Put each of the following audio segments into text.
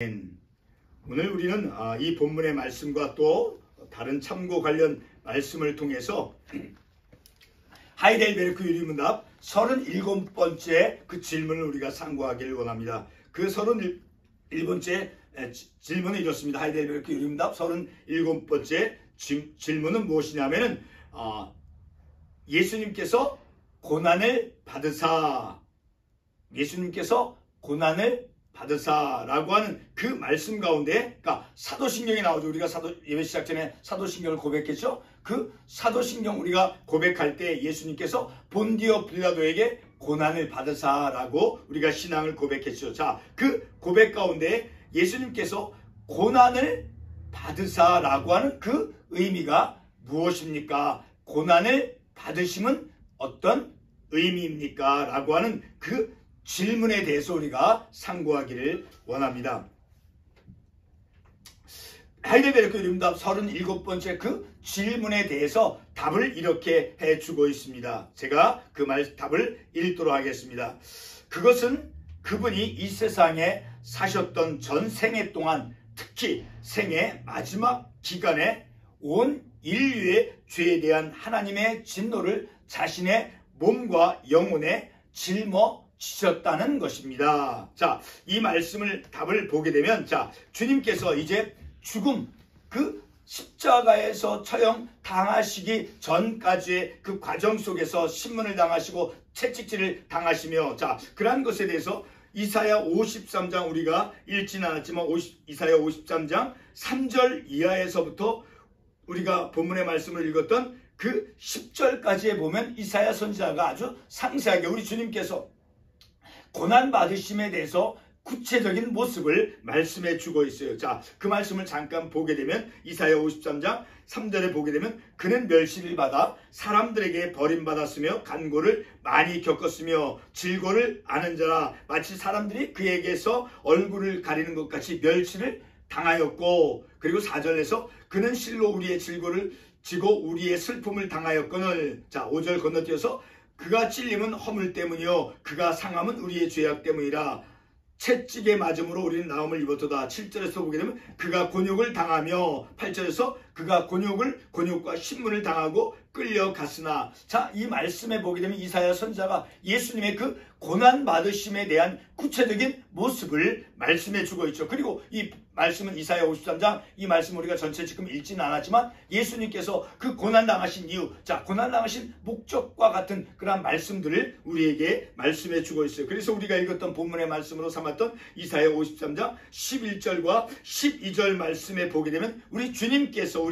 오늘 우리는 이 본문의 말씀과 또 다른 참고 관련 말씀을 통해서 하이델베르크 유리문답 37번째 그 질문을 우리가 상고하기를 원합니다. 그 31번째 질문은 이렇습니다. 하이델베르크 유리문답 37번째 질문은 무엇이냐면은 예수님께서 고난을 받으사, 라고 하는 그 말씀 가운데, 그러니까 사도신경이 나오죠. 우리가 예배 시작 전에 사도신경을 고백했죠. 그 사도신경 우리가 고백할 때 예수님께서 본디오 빌라도에게 고난을 받으사라고 우리가 신앙을 고백했죠. 자, 그 고백 가운데 예수님께서 고난을 받으사라고 하는 그 의미가 무엇입니까? 고난을 받으심은 어떤 의미입니까? 라고 하는 그 질문에 대해서 우리가 상고하기를 원합니다. 하이델베르크 유리문답 37번째 그 질문에 대해서 답을 이렇게 해주고 있습니다. 제가 그 답을 읽도록 하겠습니다. 그것은 그분이 이 세상에 사셨던 전 생애 동안, 특히 생애 마지막 기간에 온 인류의 죄에 대한 하나님의 진노를 자신의 몸과 영혼에 짊어지셨다는 것입니다. 자, 이 말씀을 답을 보게 되면, 자, 주님께서 이제 죽음, 그 십자가에서 처형 당하시기 전까지의 그 과정 속에서 신문을 당하시고 채찍질을 당하시며, 자, 그러한 것에 대해서 이사야 53장 우리가 읽지는 않았지만 이사야 53장 3절 이하에서부터 우리가 본문의 말씀을 읽었던 그 10절까지에 보면 이사야 선지자가 아주 상세하게 우리 주님께서 고난받으심에 대해서 구체적인 모습을 말씀해 주고 있어요. 자, 그 말씀을 잠깐 보게 되면 이사야 53장 3절에 보게 되면 그는 멸시를 받아 사람들에게 버림받았으며 간고를 많이 겪었으며 질고를 아는 자라 마치 사람들이 그에게서 얼굴을 가리는 것 같이 멸시를 당하였고, 그리고 4절에서 그는 실로 우리의 질고를 지고 우리의 슬픔을 당하였거늘, 자 5절 건너뛰어서 그가 찔림은 허물 때문이요 그가 상함은 우리의 죄악 때문이라 채찍에 맞음으로 우리는 나음을 입었도다. 7절에서 보게 되면 그가 곤욕을 당하며, 8절에서 그가 곤욕과 신문을 당하고 끌려갔으나, 자, 이 말씀에 보게 되면 이사야 선지자가 예수님의 그 고난받으심에 대한 구체적인 모습을 말씀해 주고 있죠. 그리고 이 말씀은 이사야 53장, 이 말씀 우리가 전체 지금 읽지는 않았지만 예수님께서 그 고난당하신 이유, 자, 고난당하신 목적과 같은 그러한 말씀들을 우리에게 말씀해 주고 있어요. 그래서 우리가 읽었던 본문의 말씀으로 삼았던 이사야 53장 11절과 12절 말씀에 보게 되면 우리 주님께서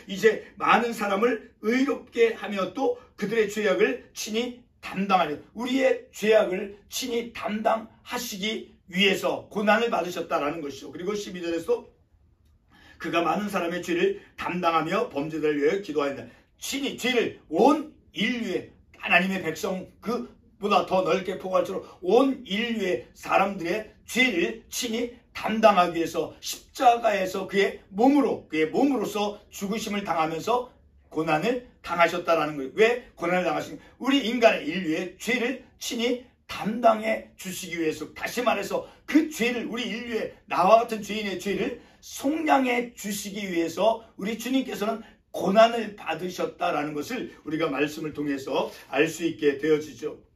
이제 많은 사람을 의롭게 하며 또 그들의 죄악을 친히 담당하려, 우리의 죄악을 친히 담당하시기 위해서 고난을 받으셨다라는 것이죠. 그리고 12절에서 그가 많은 사람의 죄를 담당하며 범죄를 위해 기도하였다. 친히 죄를 온 인류의 하나님의 백성 그보다 더 넓게 포괄적으로 온 인류의 사람들의 죄를 친히 담당하기 위해서 십자가에서 그의 몸으로서 죽으심을 당하면서 고난을 당하셨다라는 거예요. 왜 고난을 당하신? 우리 인간의 인류의 죄를 친히 담당해 주시기 위해서, 다시 말해서 그 죄를, 우리 인류의 나와 같은 죄인의 죄를 속량해 주시기 위해서 우리 주님께서는 고난을 받으셨다라는 것을 우리가 말씀을 통해서 알 수 있게 되어지죠.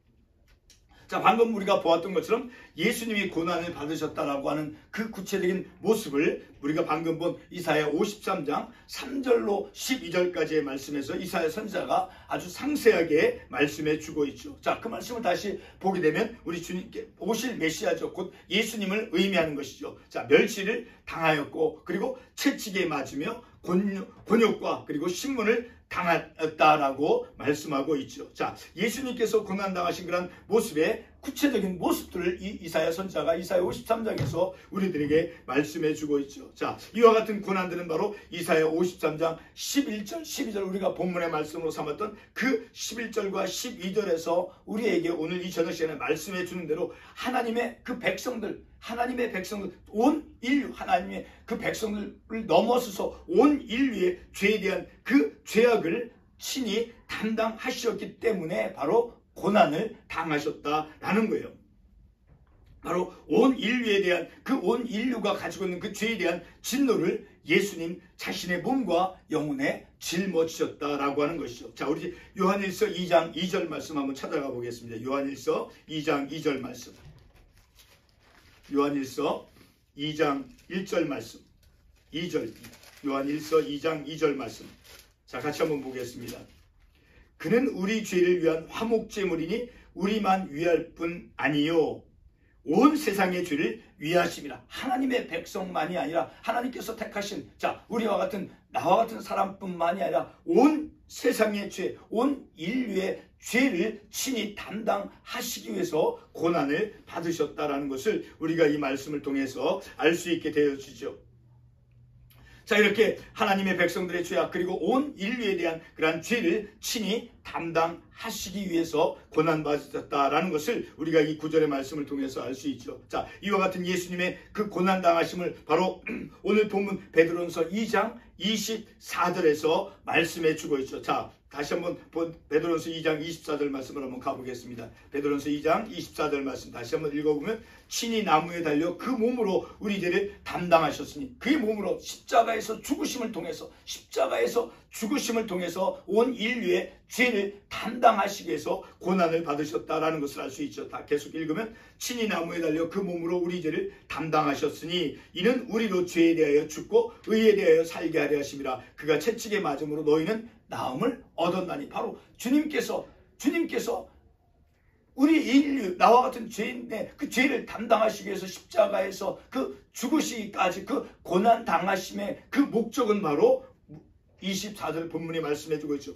자, 방금 우리가 보았던 것처럼 예수님이 고난을 받으셨다라고 하는 그 구체적인 모습을 우리가 방금 본 이사야 53장 3절로 12절까지의 말씀에서 이사야 선지자가 아주 상세하게 말씀해 주고 있죠. 자, 그 말씀을 다시 보게 되면 우리 주님께 오실 메시아죠. 곧 예수님을 의미하는 것이죠. 자, 멸시를 당하였고, 그리고 채찍에 맞으며 곤욕과 그리고 신문을 당했다라고 말씀하고 있죠. 자, 예수님께서 고난당하신 그런 모습의 구체적인 모습들을 이사야 선지자가 이사야 53장에서 우리들에게 말씀해 주고 있죠. 자, 이와 같은 고난들은 바로 이사야 53장 11절, 12절 우리가 본문의 말씀으로 삼았던 그 11절과 12절에서 우리에게 오늘 이 저녁 시간에 말씀해 주는 대로 하나님의 그 백성들, 온 인류, 하나님의 그 백성들을 넘어서서 온 인류의 죄에 대한 그 죄악을 친히 담당하셨기 때문에 바로 고난을 당하셨다라는 거예요. 바로 온 인류에 대한 그 온 인류가 가지고 있는 그 죄에 대한 진노를 예수님 자신의 몸과 영혼에 짊어지셨다라고 하는 것이죠. 자, 우리 요한일서 2장 2절 말씀 한번 찾아가 보겠습니다. 요한일서 2장 2절 말씀. 요한일서 2장 1절 말씀. 2절. 요한일서 2장 2절 말씀. 자, 같이 한번 보겠습니다. 그는 우리 죄를 위한 화목제물이니 우리만 위할 뿐 아니요 온 세상의 죄를 위하심이라. 하나님의 백성만이 아니라 하나님께서 택하신 우리와 같은 나와 같은 사람뿐만이 아니라 온 세상의 죄, 온 인류의 죄를 친히 담당하시기 위해서 고난을 받으셨다라는 것을 우리가 이 말씀을 통해서 알 수 있게 되어지죠. 자, 이렇게 하나님의 백성들의 죄악 그리고 온 인류에 대한 그러한 죄를 친히 담당하시기 위해서 고난받으셨다라는 것을 우리가 이 구절의 말씀을 통해서 알 수 있죠. 자, 이와 같은 예수님의 그 고난당하심을 바로 오늘 본문 베드로전서 2장 24절에서 말씀해 주고 있죠. 자, 다시 한번 베드로전서 2장 24절 말씀을 한번 가보겠습니다. 베드로전서 2장 24절 말씀 다시 한번 읽어보면 친히 나무에 달려 그 몸으로 우리 죄를 담당하셨으니 그의 몸으로 십자가에서 죽으심을 통해서 온 인류의 죄를 담당하시기 위해서 고난을 받으셨다라는 것을 알 수 있죠. 다 계속 읽으면 친히 나무에 달려 그 몸으로 우리 죄를 담당하셨으니 이는 우리로 죄에 대하여 죽고 의에 대하여 살게 하려 하심이라. 그가 채찍에 맞음으로 너희는 나음을 얻었나니. 바로 주님께서 우리 인류 나와 같은 죄인의 그 죄를 담당하시기 위해서 십자가에서 그 죽으시기까지 그 고난 당하심의 그 목적은 바로 24절 본문에 말씀해 주고 있죠.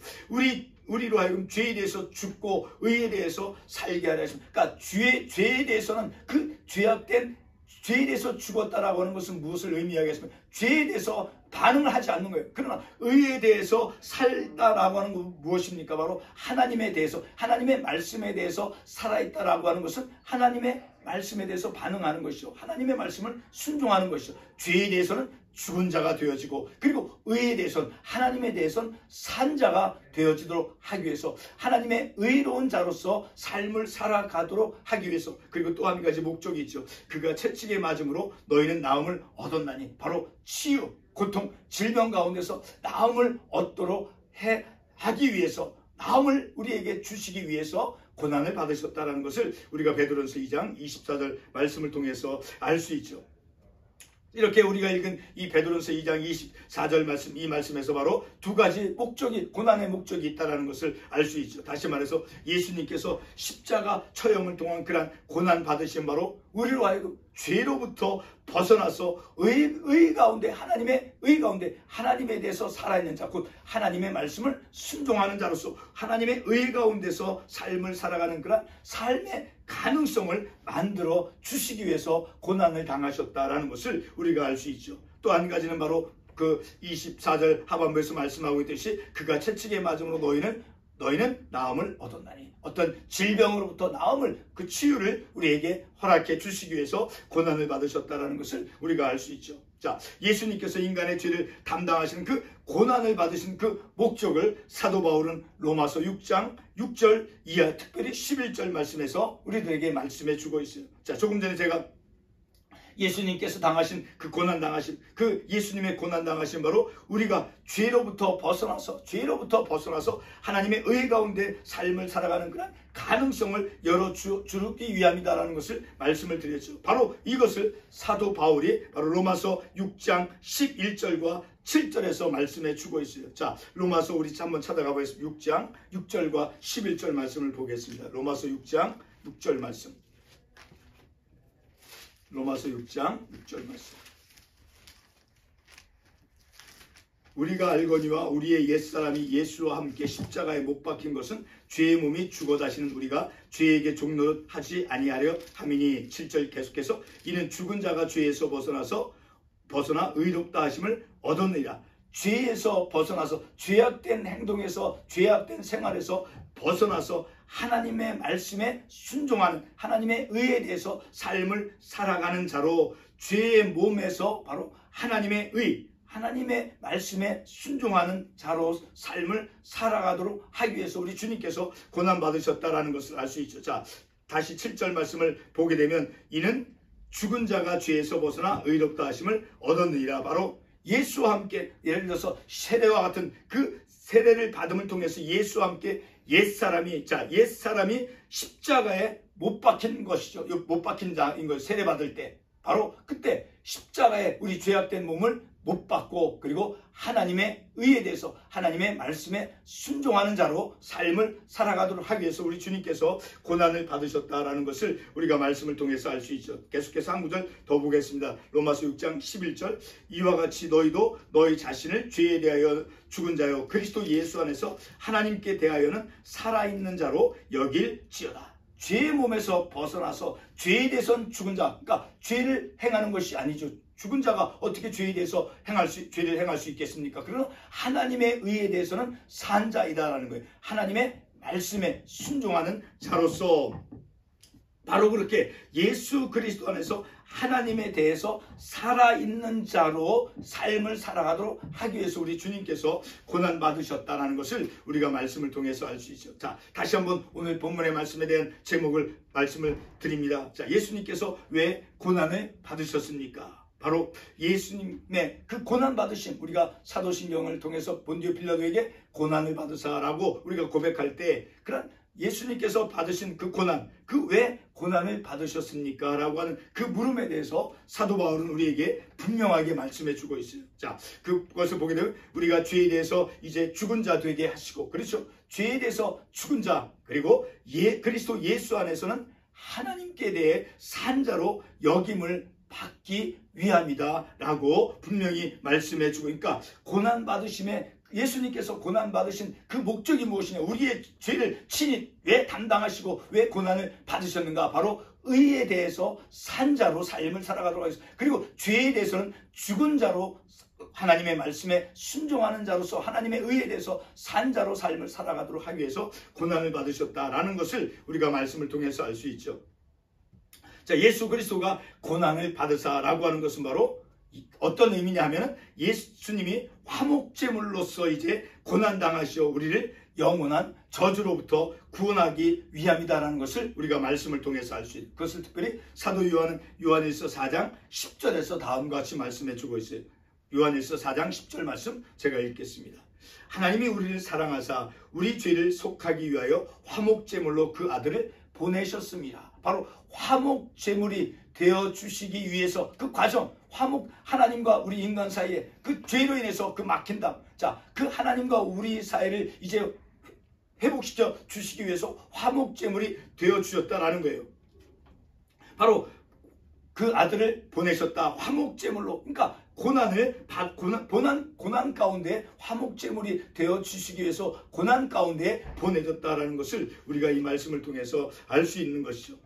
우리로 하여금 죄에 대해서 죽고 의에 대해서 살게 하려 하십니다. 그러니까 죄에 대해서는 그 죄악된 죄에 대해서 죽었다라고 하는 것은 무엇을 의미하겠습니까? 죄에 대해서 반응을 하지 않는 거예요. 그러나 의에 대해서 살다라고 하는 건 무엇입니까? 바로 하나님에 대해서, 하나님의 말씀에 대해서 살아있다라고 하는 것은 하나님의 말씀에 대해서 반응하는 것이죠. 하나님의 말씀을 순종하는 것이죠. 죄에 대해서는 죽은 자가 되어지고 그리고 의에 대해서는 하나님에 대해서는 산 자가 되어지도록 하기 위해서 하나님의 의로운 자로서 삶을 살아가도록 하기 위해서 그리고 또 한 가지 목적이 있죠. 그가 채찍에 맞음으로 너희는 나음을 얻었나니 바로 치유, 고통, 질병 가운데서 나음을 얻도록 하기 위해서 나음을 우리에게 주시기 위해서 고난을 받으셨다는 것을 우리가 베드로전서 2장 24절 말씀을 통해서 알 수 있죠. 이렇게 우리가 읽은 이 베드로전서 2장 24절 말씀, 이 말씀에서 바로 두 가지 목적이, 고난의 목적이 있다는 것을 알 수 있죠. 다시 말해서 예수님께서 십자가 처형을 통한 그런 고난 받으신 바로 우리로 하여금 죄로부터 벗어나서 의 가운데, 하나님의 의 가운데 하나님에 대해서 살아있는 자, 곧 하나님의 말씀을 순종하는 자로서 하나님의 의 가운데서 삶을 살아가는 그런 삶의 가능성을 만들어 주시기 위해서 고난을 당하셨다라는 것을 우리가 알 수 있죠. 또 한 가지는 바로 그 24절 하반부에서 말씀하고 있듯이 그가 채찍에 맞음으로 너희는 나음을 얻었나니. 어떤 질병으로부터 나음을, 그 치유를 우리에게 허락해 주시기 위해서 고난을 받으셨다는 것을 우리가 알 수 있죠. 자, 예수님께서 인간의 죄를 담당하시는 그 고난을 받으신 그 목적을 사도 바울은 로마서 6장 6절 이하 특별히 11절 말씀에서 우리들에게 말씀해 주고 있어요. 자, 조금 전에 제가 예수님께서 당하신 그 고난 당하신 그 예수님의 고난 당하신 바로 우리가 죄로부터 벗어나서 하나님의 의 가운데 삶을 살아가는 그런 가능성을 열어주기 위함이다라는 것을 말씀을 드렸죠. 바로 이것을 사도 바울이 바로 로마서 6장 11절과 7절에서 말씀해 주고 있어요. 자, 로마서 우리 한번 찾아가 보겠습니다. 6장 6절과 11절 말씀을 보겠습니다. 로마서 6장 6절 말씀. 로마서 6장 6절 말씀. 우리가 알거니와 우리의 옛사람이 예수와 함께 십자가에 못 박힌 것은 죄의 몸이 죽어 다시는 우리가 죄에게 종노릇하지 아니하려 함이니. 7절 계속해서 이는 죽은 자가 죄에서 벗어나 의롭다 하심을 얻었느니라. 죄에서 벗어나서 죄악된 행동에서 죄악된 생활에서 벗어나서 하나님의 말씀에 순종하는 하나님의 의에 대해서 삶을 살아가는 자로 죄의 몸에서 바로 하나님의 의, 하나님의 말씀에 순종하는 자로 삶을 살아가도록 하기 위해서 우리 주님께서 고난받으셨다라는 것을 알 수 있죠. 자, 다시 7절 말씀을 보게 되면 이는 죽은 자가 죄에서 벗어나 의롭다 하심을 얻었느니라. 바로 예수와 함께, 예를 들어서 세례와 같은 그 세례를 받음을 통해서 예수와 함께 옛사람이 십자가에 못 박힌 것이죠. 못 박힌 자인 걸 세례 받을 때 바로 그때 십자가에 우리 죄악된 몸을 못 받고, 그리고 하나님의 의에 대해서 하나님의 말씀에 순종하는 자로 삶을 살아가도록 하기 위해서 우리 주님께서 고난을 받으셨다라는 것을 우리가 말씀을 통해서 알 수 있죠. 계속해서 한 구절 더 보겠습니다. 로마서 6장 11절, 이와 같이 너희도 너희 자신을 죄에 대하여 죽은 자요 그리스도 예수 안에서 하나님께 대하여는 살아있는 자로 여길지어다. 죄의 몸에서 벗어나서 죄에 대해서는 죽은 자, 그러니까 죄를 행하는 것이 아니죠. 죽은 자가 어떻게 죄에 대해서 죄를 행할 수 있겠습니까? 그러나 하나님의 의에 대해서는 산 자이다라는 거예요. 하나님의 말씀에 순종하는 자로서 바로 그렇게 예수 그리스도 안에서 하나님에 대해서 살아있는 자로 삶을 살아가도록 하기 위해서 우리 주님께서 고난받으셨다는 것을 우리가 말씀을 통해서 알 수 있죠. 자, 다시 한번 오늘 본문의 말씀에 대한 말씀을 드립니다. 자, 예수님께서 왜 고난을 받으셨습니까? 바로 예수님의 그 고난받으심, 우리가 사도신경을 통해서 본디오 빌라도에게 고난을 받으사라고 우리가 고백할 때 그런 예수님께서 받으신 그 고난, 그 왜 고난을 받으셨습니까? 라고 하는 그 물음에 대해서 사도 바울은 우리에게 분명하게 말씀해 주고 있어요. 자, 그것을 보게 되면 우리가 죄에 대해서 이제 죽은 자 되게 하시고, 그렇죠? 죄에 대해서 죽은 자, 그리고 그리스도 예수 안에서는 하나님께 대해 산 자로 여김을 받기 위함이다 라고 분명히 말씀해 주고, 그러니까 고난받으심에 예수님께서 고난받으신 그 목적이 무엇이냐, 우리의 죄를 친히 왜 담당하시고 왜 고난을 받으셨는가, 바로 의에 대해서 산 자로 삶을 살아가도록 하겠습니다. 그리고 죄에 대해서는 죽은 자로 하나님의 말씀에 순종하는 자로서 하나님의 의에 대해서 산 자로 삶을 살아가도록 하기 위해서 고난을 받으셨다라는 것을 우리가 말씀을 통해서 알 수 있죠. 자, 예수 그리스도가 고난을 받으사라고 하는 것은 바로 어떤 의미냐 하면 예수님이 화목제물로서 이제 고난당하시어 우리를 영원한 저주로부터 구원하기 위함이다라는 것을 우리가 말씀을 통해서 알 수 있어요. 그것을 특별히 사도 요한은 요한일서 4장 10절에서 다음과 같이 말씀해 주고 있어요. 요한일서 4장 10절 말씀 제가 읽겠습니다. 하나님이 우리를 사랑하사 우리 죄를 속하기 위하여 화목제물로 그 아들을 보내셨습니다. 바로 화목제물이 되어주시기 위해서 그 과정, 하나님과 우리 인간 사이에 그 죄로 인해서 그 막힌담, 자, 그 하나님과 우리 사이를 이제 회복시켜 주시기 위해서 화목제물이 되어주셨다라는 거예요. 바로 그 아들을 보내셨다. 화목제물로, 그러니까 고난 가운데 화목제물이 되어주시기 위해서 고난 가운데 보내졌다라는 것을 우리가 이 말씀을 통해서 알 수 있는 것이죠.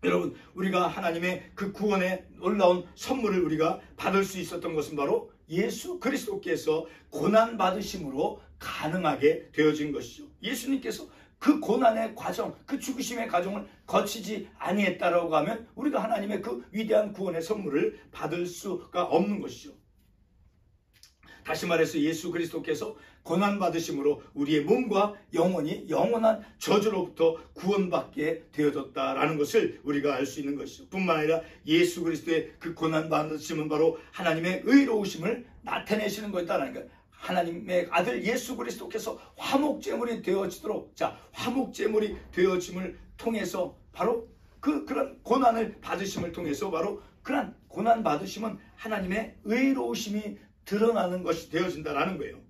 여러분, 우리가 하나님의 그 구원의 놀라운 선물을 우리가 받을 수 있었던 것은 바로 예수 그리스도께서 고난받으심으로 가능하게 되어진 것이죠. 예수님께서 그 고난의 과정, 그 죽으심의 과정을 거치지 아니했다라고 하면 우리가 하나님의 그 위대한 구원의 선물을 받을 수가 없는 것이죠. 다시 말해서 예수 그리스도께서 고난받으심으로 우리의 몸과 영혼이 영원한 저주로부터 구원받게 되어졌다라는 것을 우리가 알 수 있는 것이죠. 뿐만 아니라 예수 그리스도의 그 고난받으심은 바로 하나님의 의로우심을 나타내시는 것이다라는 거예요. 하나님의 아들 예수 그리스도께서 화목제물이 되어지도록, 자, 화목제물이 되어짐을 통해서 바로 그런 고난을 받으심을 통해서 바로 그런 고난 받으심은 하나님의 의로우심이 드러나는 것이 되어진다라는 거예요.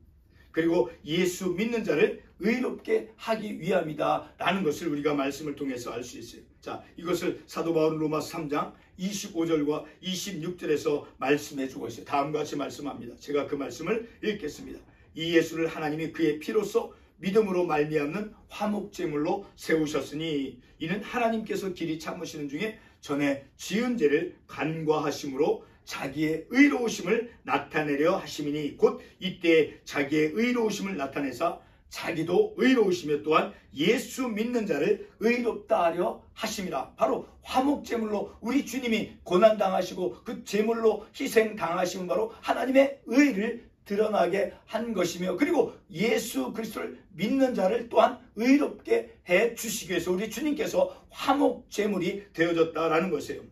그리고 예수 믿는 자를 의롭게 하기 위함이다 라는 것을 우리가 말씀을 통해서 알 수 있어요. 자, 이것을 사도 바울은 로마서 3장 25절과 26절에서 말씀해 주고 있어요. 다음과 같이 말씀합니다. 제가 그 말씀을 읽겠습니다. 이 예수를 하나님이 그의 피로써 믿음으로 말미암는 화목제물로 세우셨으니 이는 하나님께서 길이 참으시는 중에 전에 지은 죄를 간과하심으로 자기의 의로우심을 나타내려 하심이니 곧 이때 자기의 의로우심을 나타내사 자기도 의로우시며 또한 예수 믿는 자를 의롭다 하려 하심이라. 바로 화목제물로 우리 주님이 고난당하시고 그 제물로 희생당하심은 바로 하나님의 의를 드러나게 한 것이며, 그리고 예수 그리스도를 믿는 자를 또한 의롭게 해 주시기 위해서 우리 주님께서 화목제물이 되어졌다라는 것이에요.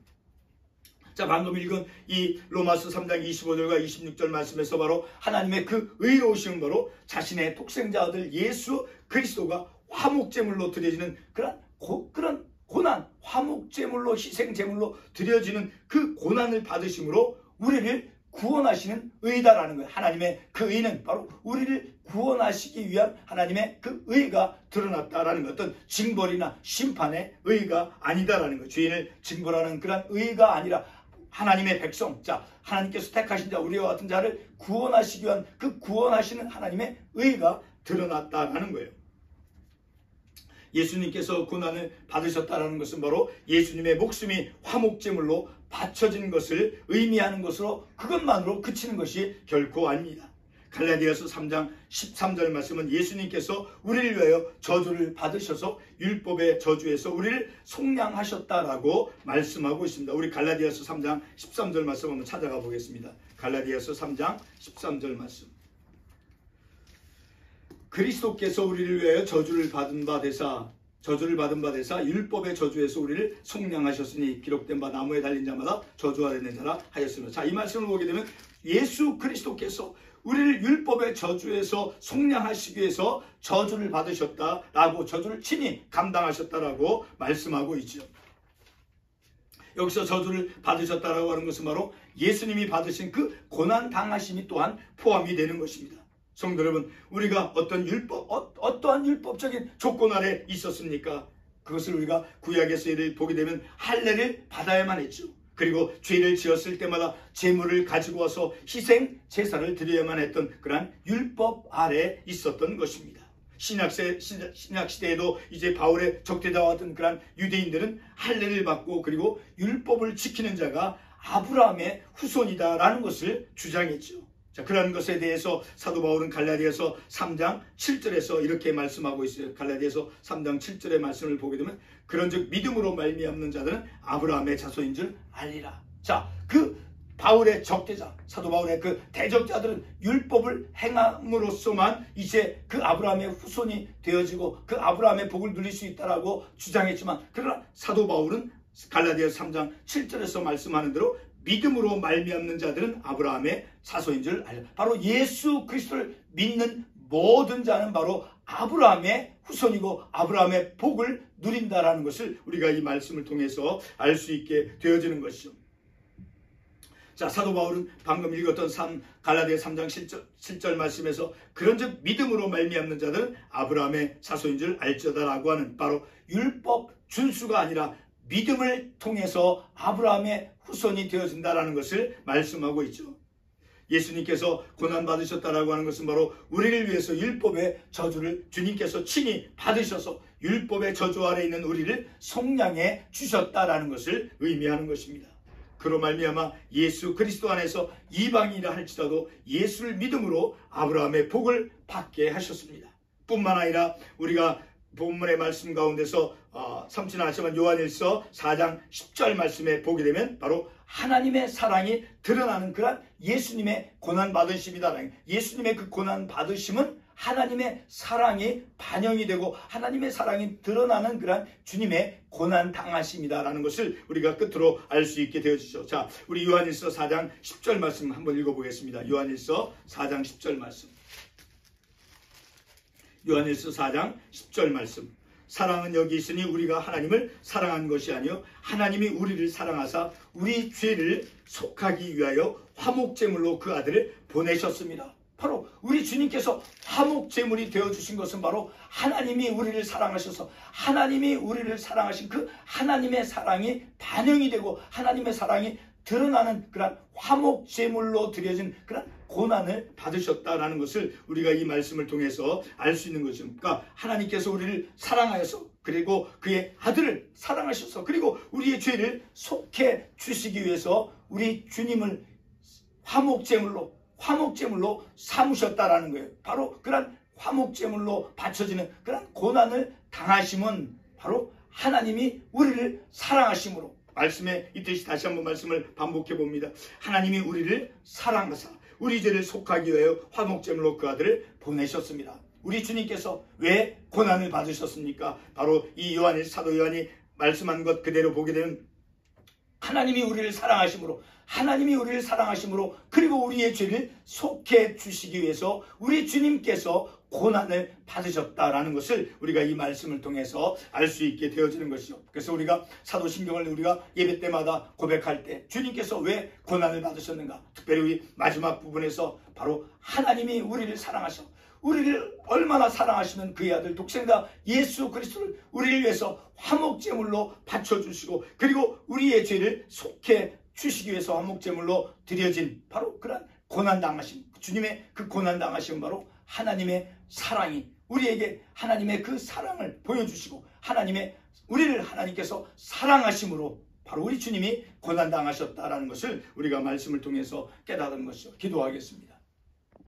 자, 방금 읽은 이 로마서 3장 25절과 26절 말씀에서 바로 하나님의 그 의로우심은 바로 자신의 독생자 아들 예수 그리스도가 화목제물로 드려지는 그런 고난, 화목제물로 희생제물로 드려지는 그 고난을 받으심으로 우리를 구원하시는 의다라는 거예요. 하나님의 그 의는 바로 우리를 구원하시기 위한 하나님의 그 의가 드러났다라는 것, 어떤 징벌이나 심판의 의가 아니다라는 거예요. 죄인을 징벌하는 그런 의가 아니라 하나님의 백성, 자, 하나님께서 택하신 자, 우리와 같은 자를 구원하시기 위한 그 구원하시는 하나님의 의가 드러났다라는 거예요. 예수님께서 고난을 받으셨다는 것은 바로 예수님의 목숨이 화목제물로 바쳐진 것을 의미하는 것으로, 그것만으로 그치는 것이 결코 아닙니다. 갈라디아서 3장 13절 말씀은 예수님께서 우리를 위하여 저주를 받으셔서 율법의 저주에서 우리를 속량하셨다라고 말씀하고 있습니다. 우리 갈라디아서 3장 13절 말씀 한번 찾아가 보겠습니다. 갈라디아서 3장 13절 말씀. 그리스도께서 우리를 위하여 저주를 받은 바 되사 율법의 저주에서 우리를 속량하셨으니 기록된 바 나무에 달린 자마다 저주가 되는 자라 하였으며. 자, 이 말씀을 보게 되면 예수 그리스도께서 우리를 율법의 저주에서 속량하시기 위해서 저주를 받으셨다라고, 저주를 친히 감당하셨다라고 말씀하고 있죠. 여기서 저주를 받으셨다라고 하는 것은 바로 예수님이 받으신 그 고난 당하심이 또한 포함이 되는 것입니다. 성도 여러분, 우리가 어떠한 율법적인 조건 아래 있었습니까? 그것을 우리가 구약에서 이를 보게 되면 할례를 받아야만 했죠. 그리고 죄를 지었을 때마다 제물을 가지고 와서 희생 제사를 드려야만 했던 그러한 율법 아래 있었던 것입니다. 신약시대에도 이제 바울의 적대자와 같은 그러한 유대인들은 할례를 받고 그리고 율법을 지키는 자가 아브라함의 후손이다라는 것을 주장했죠. 자, 그런 것에 대해서 사도 바울은 갈라디아서 3장 7절에서 이렇게 말씀하고 있어요. 갈라디아서 3장 7절의 말씀을 보게 되면 그런즉 믿음으로 말미암는 자들은 아브라함의 자손인 줄 알리라. 자, 그 바울의 적대자, 사도 바울의 그 대적자들은 율법을 행함으로써만 이제 그 아브라함의 후손이 되어지고 그 아브라함의 복을 누릴 수 있다라고 주장했지만, 그러나 사도 바울은 갈라디아서 3장 7절에서 말씀하는 대로 믿음으로 말미암는 자들은 아브라함의 자손인 줄 알라. 바로 예수 그리스도를 믿는 모든 자는 바로 아브라함의 후손이고 아브라함의 복을 누린다라는 것을 우리가 이 말씀을 통해서 알 수 있게 되어지는 것이죠. 자, 사도 바울은 방금 읽었던 갈라디아 3장 7절 말씀에서 그런즉 믿음으로 말미암는 자들은 아브라함의 자손인 줄 알지어다라고 하는, 바로 율법 준수가 아니라 믿음을 통해서 아브라함의 후손이 되어진다라는 것을 말씀하고 있죠. 예수님께서 고난받으셨다라고 하는 것은 바로 우리를 위해서 율법의 저주를 주님께서 친히 받으셔서 율법의 저주 아래 있는 우리를 속량해 주셨다라는 것을 의미하는 것입니다. 그로 말미암아 예수 그리스도 안에서 이방인이라 할지라도 예수를 믿음으로 아브라함의 복을 받게 하셨습니다. 뿐만 아니라 우리가 본문의 말씀 가운데서 삼치는 않지만 요한일서 4장 10절 말씀에 보게 되면 바로 하나님의 사랑이 드러나는 그런 예수님의 고난받으심이다. 예수님의 그 고난받으심은 하나님의 사랑이 반영이 되고 하나님의 사랑이 드러나는 그런 주님의 고난당하심이다라는 것을 우리가 끝으로 알 수 있게 되어지죠. 자, 우리 요한일서 4장 10절 말씀 한번 읽어보겠습니다. 요한일서 4장 10절 말씀. 요한일서 4장 10절 말씀. 사랑은 여기 있으니 우리가 하나님을 사랑한 것이 아니요 하나님이 우리를 사랑하사 우리 죄를 속하기 위하여 화목제물로 그 아들을 보내셨습니다. 바로 우리 주님께서 화목제물이 되어주신 것은 바로 하나님이 우리를 사랑하셔서 하나님이 우리를 사랑하신 그 하나님의 사랑이 반영이 되고 하나님의 사랑이 드러나는 그런 화목제물로 드려진 그런 고난을 받으셨다라는 것을 우리가 이 말씀을 통해서 알 수 있는 것입니다. 그러니까 하나님께서 우리를 사랑하여서 그리고 그의 아들을 사랑하셔서 그리고 우리의 죄를 속해 주시기 위해서 우리 주님을 화목제물로 삼으셨다라는 거예요. 바로 그런 화목제물로 바쳐지는 그런 고난을 당하심은 바로 하나님이 우리를 사랑하심으로 말씀에 있듯이 다시 한번 말씀을 반복해 봅니다. 하나님이 우리를 사랑하사 우리 죄를 속하기 위하여 화목제물로 그 아들을 보내셨습니다. 우리 주님께서 왜 고난을 받으셨습니까? 바로 이 사도 요한이 말씀한 것 그대로 보게 되면 하나님이 우리를 사랑하심으로 그리고 우리의 죄를 속해 주시기 위해서 우리 주님께서 고난을 받으셨다라는 것을 우리가 이 말씀을 통해서 알 수 있게 되어지는 것이죠. 그래서 우리가 사도신경을 우리가 예배 때마다 고백할 때 주님께서 왜 고난을 받으셨는가? 특별히 우리 마지막 부분에서 바로 하나님이 우리를 사랑하셔 우리를 얼마나 사랑하시면 그의 아들 독생자 예수 그리스도를 우리를 위해서 화목제물로 바쳐주시고 그리고 우리의 죄를 속해 주시기 위해서 화목제물로 드려진 바로 그런 고난당하심, 주님의 그 고난당하심은 바로 하나님의 사랑이 우리에게 하나님의 그 사랑을 보여주시고 우리를 하나님께서 사랑하심으로 바로 우리 주님이 고난당하셨다라는 것을 우리가 말씀을 통해서 깨달은 것이죠. 기도하겠습니다.